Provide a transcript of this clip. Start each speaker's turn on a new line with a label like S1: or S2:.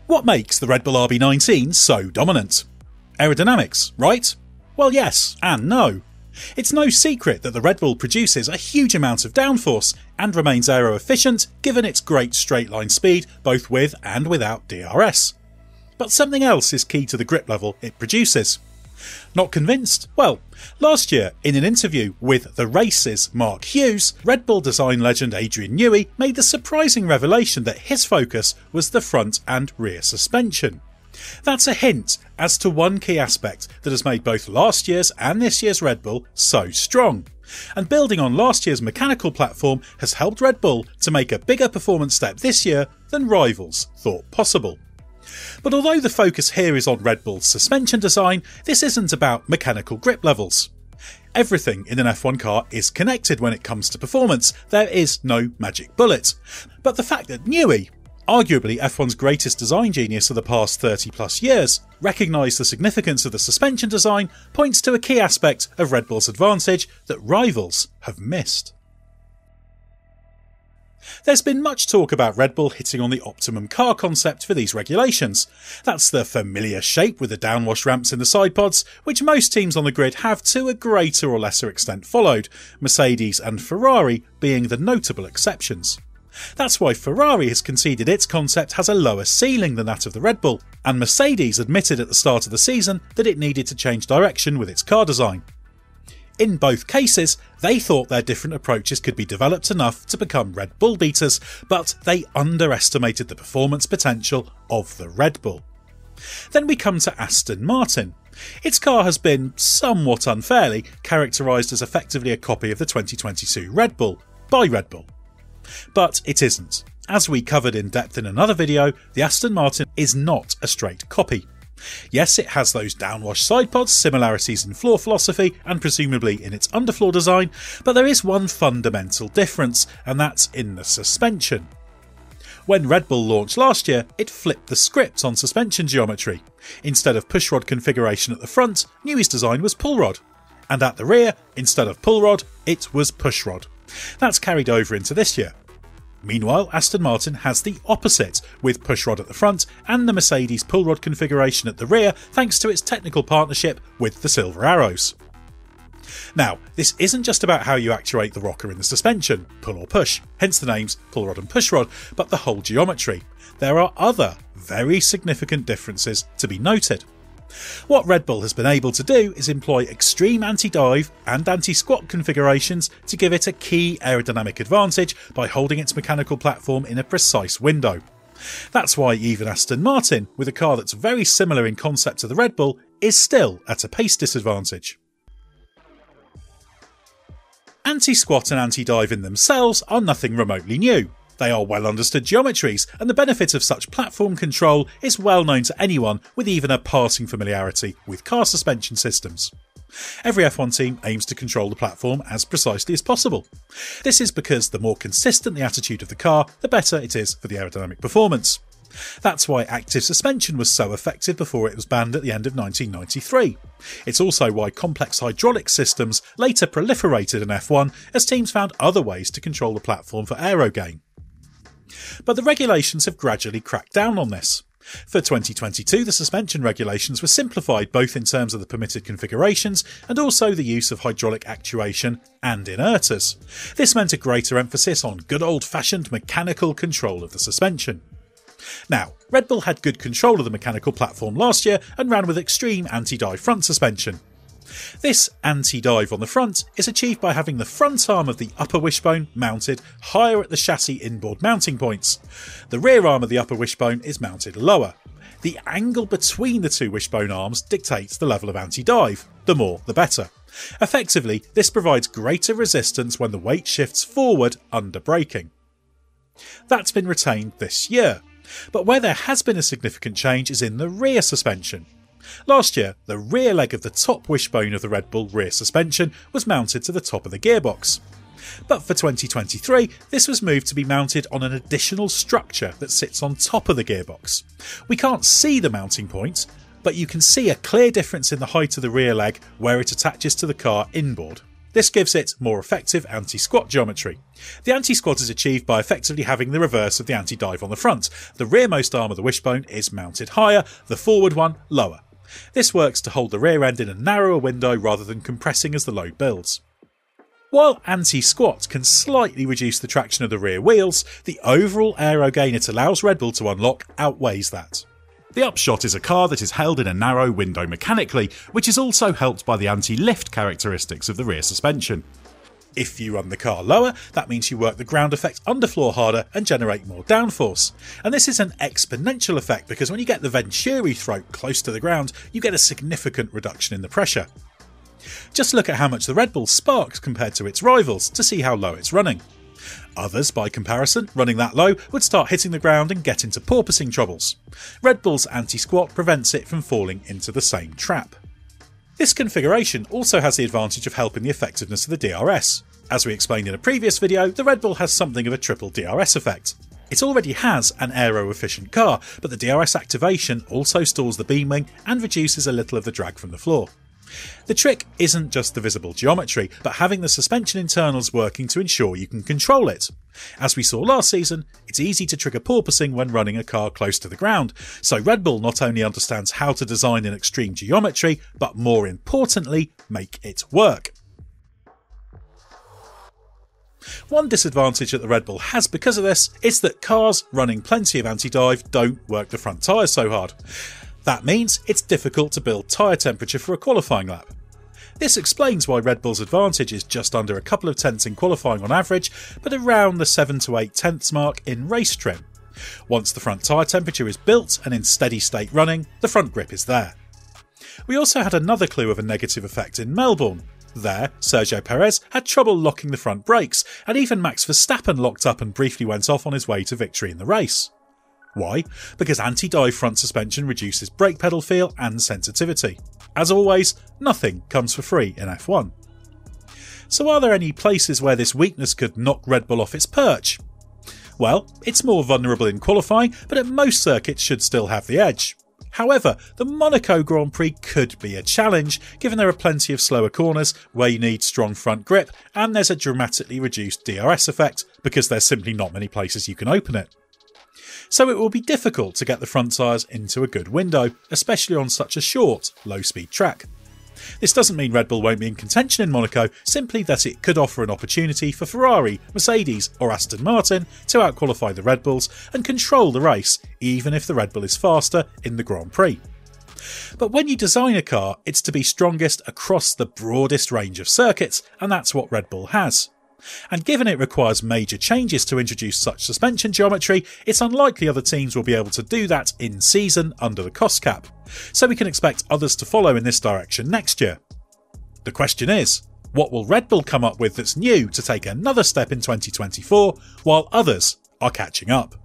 S1: What makes the Red Bull RB19 so dominant? Aerodynamics, right? Well, yes and no. It's no secret that the Red Bull produces a huge amount of downforce and remains aero efficient given its great straight line speed both with and without DRS. But something else is key to the grip level it produces. Not convinced? Well, last year in an interview with The Race's Mark Hughes, Red Bull design legend Adrian Newey made the surprising revelation that his focus was the front and rear suspension. That's a hint as to one key aspect that has made both last year's and this year's Red Bull so strong. And building on last year's mechanical platform has helped Red Bull to make a bigger performance step this year than rivals thought possible. But although the focus here is on Red Bull's suspension design, this isn't about mechanical grip levels. Everything in an F1 car is connected when it comes to performance, there is no magic bullet. But the fact that Newey, arguably F1's greatest design genius of the past 30 plus years, recognised the significance of the suspension design points to a key aspect of Red Bull's advantage that rivals have missed. There's been much talk about Red Bull hitting on the optimum car concept for these regulations. That's the familiar shape with the downwash ramps in the side pods, which most teams on the grid have to a greater or lesser extent followed, Mercedes and Ferrari being the notable exceptions. That's why Ferrari has conceded its concept has a lower ceiling than that of the Red Bull, and Mercedes admitted at the start of the season that it needed to change direction with its car design. In both cases, they thought their different approaches could be developed enough to become Red Bull beaters, but they underestimated the performance potential of the Red Bull. Then we come to Aston Martin. Its car has been, somewhat unfairly, characterised as effectively a copy of the 2022 Red Bull, by Red Bull. But it isn't. As we covered in depth in another video, the Aston Martin is not a straight copy. Yes, it has those downwash side pods, similarities in floor philosophy and presumably in its underfloor design, but there is one fundamental difference, and that's in the suspension. When Red Bull launched last year, it flipped the script on suspension geometry. Instead of pushrod configuration at the front, Newey's design was pullrod. And at the rear, instead of pullrod, it was pushrod. That's carried over into this year. Meanwhile, Aston Martin has the opposite, with pushrod at the front and the Mercedes pullrod configuration at the rear thanks to its technical partnership with the Silver Arrows. Now, this isn't just about how you actuate the rocker in the suspension, pull or push, hence the names pullrod and pushrod, but the whole geometry. There are other, very significant differences to be noted. What Red Bull has been able to do is employ extreme anti-dive and anti-squat configurations to give it a key aerodynamic advantage by holding its mechanical platform in a precise window. That's why even Aston Martin, with a car that's very similar in concept to the Red Bull, is still at a pace disadvantage. Anti-squat and anti-dive in themselves are nothing remotely new. They are well understood geometries, and the benefit of such platform control is well known to anyone with even a passing familiarity with car suspension systems. Every F1 team aims to control the platform as precisely as possible. This is because the more consistent the attitude of the car, the better it is for the aerodynamic performance. That's why active suspension was so effective before it was banned at the end of 1993. It's also why complex hydraulic systems later proliferated in F1 as teams found other ways to control the platform for aero gain. But the regulations have gradually cracked down on this. For 2022, the suspension regulations were simplified both in terms of the permitted configurations and also the use of hydraulic actuation and inerters. This meant a greater emphasis on good old-fashioned mechanical control of the suspension. Now, Red Bull had good control of the mechanical platform last year and ran with extreme anti-dive front suspension. This anti-dive on the front is achieved by having the front arm of the upper wishbone mounted higher at the chassis inboard mounting points. The rear arm of the upper wishbone is mounted lower. The angle between the two wishbone arms dictates the level of anti-dive, the more the better. Effectively, this provides greater resistance when the weight shifts forward under braking. That's been retained this year, but where there has been a significant change is in the rear suspension. Last year, the rear leg of the top wishbone of the Red Bull rear suspension was mounted to the top of the gearbox. But for 2023, this was moved to be mounted on an additional structure that sits on top of the gearbox. We can't see the mounting point, but you can see a clear difference in the height of the rear leg where it attaches to the car inboard. This gives it more effective anti-squat geometry. The anti-squat is achieved by effectively having the reverse of the anti-dive on the front. The rearmost arm of the wishbone is mounted higher, the forward one lower. This works to hold the rear end in a narrower window rather than compressing as the load builds. While anti-squat can slightly reduce the traction of the rear wheels, the overall aero gain it allows Red Bull to unlock outweighs that. The upshot is a car that is held in a narrow window mechanically, which is also helped by the anti-lift characteristics of the rear suspension. If you run the car lower, that means you work the ground effect underfloor harder and generate more downforce. And this is an exponential effect because when you get the Venturi throat close to the ground, you get a significant reduction in the pressure. Just look at how much the Red Bull sparks compared to its rivals to see how low it's running. Others, by comparison, running that low would start hitting the ground and get into porpoising troubles. Red Bull's anti-squat prevents it from falling into the same trap. This configuration also has the advantage of helping the effectiveness of the DRS. As we explained in a previous video, the Red Bull has something of a triple DRS effect. It already has an aero-efficient car, but the DRS activation also stalls the beam wing and reduces a little of the drag from the floor. The trick isn't just the visible geometry, but having the suspension internals working to ensure you can control it. As we saw last season, it's easy to trigger porpoising when running a car close to the ground, so Red Bull not only understands how to design in extreme geometry, but more importantly, make it work. One disadvantage that the Red Bull has because of this is that cars running plenty of anti-dive don't work the front tyres so hard. That means it's difficult to build tyre temperature for a qualifying lap. This explains why Red Bull's advantage is just under a couple of tenths in qualifying on average, but around the 7 to 8 tenths mark in race trim. Once the front tyre temperature is built and in steady state running, the front grip is there. We also had another clue of a negative effect in Melbourne. There, Sergio Perez had trouble locking the front brakes, and even Max Verstappen locked up and briefly went off on his way to victory in the race. Why? Because anti-dive front suspension reduces brake pedal feel and sensitivity. As always, nothing comes for free in F1. So are there any places where this weakness could knock Red Bull off its perch? Well, it's more vulnerable in qualifying, but at most circuits should still have the edge. However, the Monaco Grand Prix could be a challenge, given there are plenty of slower corners where you need strong front grip, and there's a dramatically reduced DRS effect because there's simply not many places you can open it. So it will be difficult to get the front tyres into a good window, especially on such a short, low-speed track. This doesn't mean Red Bull won't be in contention in Monaco, simply that it could offer an opportunity for Ferrari, Mercedes or Aston Martin to outqualify the Red Bulls and control the race, even if the Red Bull is faster in the Grand Prix. But when you design a car, it's to be strongest across the broadest range of circuits, and that's what Red Bull has. And given it requires major changes to introduce such suspension geometry, it's unlikely other teams will be able to do that in season under the cost cap, so we can expect others to follow in this direction next year. The question is, what will Red Bull come up with that's new to take another step in 2024 while others are catching up?